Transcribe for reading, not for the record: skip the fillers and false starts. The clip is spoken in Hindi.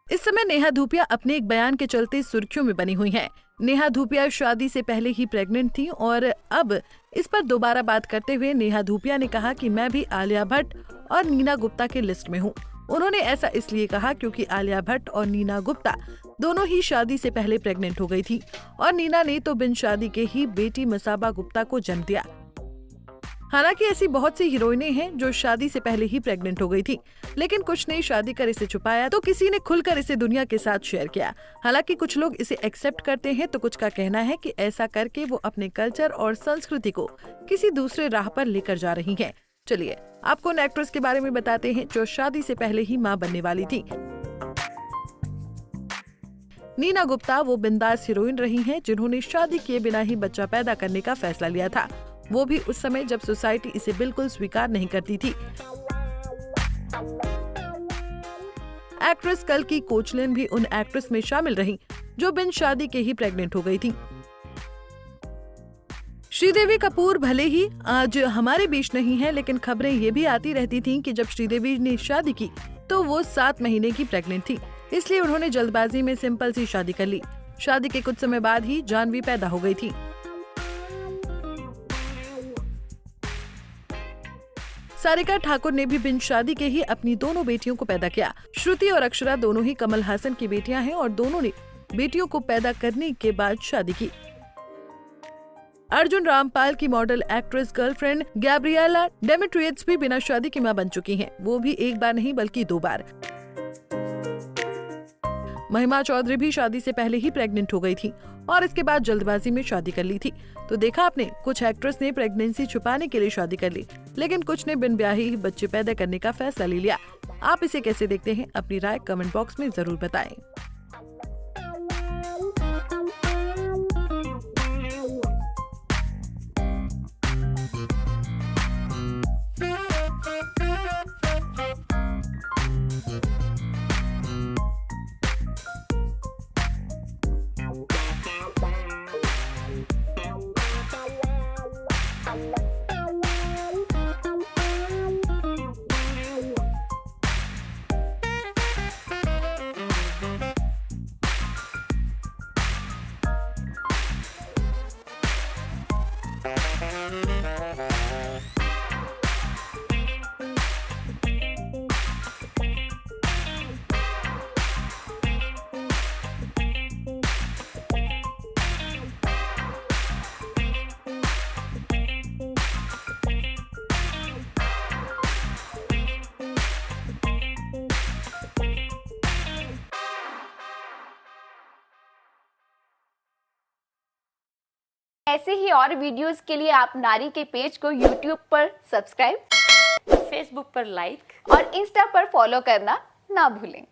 इस समय नेहा धूपिया अपने एक बयान के चलते सुर्खियों में बनी हुई हैं। नेहा धूपिया शादी से पहले ही प्रेग्नेंट थी और अब इस पर दोबारा बात करते हुए नेहा धूपिया ने कहा कि मैं भी आलिया भट्ट और नीना गुप्ता के लिस्ट में हूँ। उन्होंने ऐसा इसलिए कहा क्योंकि आलिया भट्ट और नीना गुप्ता दोनों ही शादी से पहले प्रेग्नेंट हो गई थी और नीना ने तो बिन शादी के ही बेटी मसाबा गुप्ता को जन्म दिया। हालांकि ऐसी बहुत सी हीरोइनें हैं जो शादी से पहले ही प्रेग्नेंट हो गई थी, लेकिन कुछ ने शादी कर इसे छुपाया तो किसी ने खुलकर इसे दुनिया के साथ शेयर किया। हालांकि कुछ लोग इसे एक्सेप्ट करते हैं तो कुछ का कहना है कि ऐसा करके वो अपने कल्चर और संस्कृति को किसी दूसरे राह पर लेकर जा रही हैं। चलिए आपको उन एक्ट्रेस के बारे में बताते हैं जो शादी से पहले ही मां बनने वाली थी। नीना गुप्ता वो बिंदास हीरोइन रही हैं जिन्होंने शादी किए बिना ही बच्चा पैदा करने का फैसला लिया था, वो भी उस समय जब सोसाइटी इसे बिल्कुल स्वीकार नहीं करती थी। एक्ट्रेस कल्कि कोचलिन भी उन एक्ट्रेस में शामिल रहीं जो बिन शादी के ही प्रेग्नेंट हो गई थी। श्रीदेवी कपूर भले ही आज हमारे बीच नहीं है, लेकिन खबरें ये भी आती रहती थीं कि जब श्रीदेवी ने शादी की तो वो 7 महीने की प्रेग्नेंट थी, इसलिए उन्होंने जल्दबाजी में सिंपल सी शादी कर ली। शादी के कुछ समय बाद ही जानवी पैदा हो गई थी। सारिका ठाकुर ने भी बिन शादी के ही अपनी दोनों बेटियों को पैदा किया। श्रुति और अक्षरा दोनों ही कमल हासन की बेटियां हैं और दोनों ने बेटियों को पैदा करने के बाद शादी की। अर्जुन रामपाल की मॉडल एक्ट्रेस गर्लफ्रेंड गैब्रिएला डेमेट्रियट्स भी बिना शादी की मां बन चुकी हैं, वो भी एक बार नहीं बल्कि 2 बार। महिमा चौधरी भी शादी से पहले ही प्रेग्नेंट हो गई थी और इसके बाद जल्दबाजी में शादी कर ली थी। तो देखा आपने, कुछ एक्ट्रेस ने प्रेगनेंसी छुपाने के लिए शादी कर ली, लेकिन कुछ ने बिन ब्याहे ही बच्चे पैदा करने का फैसला ले लिया। आप इसे कैसे देखते हैं? अपनी राय कमेंट बॉक्स में जरूर बताएं। ऐसे ही और वीडियोस के लिए आप नारी के पेज को YouTube पर सब्सक्राइब, Facebook पर लाइक और Insta पर फॉलो करना ना भूलें।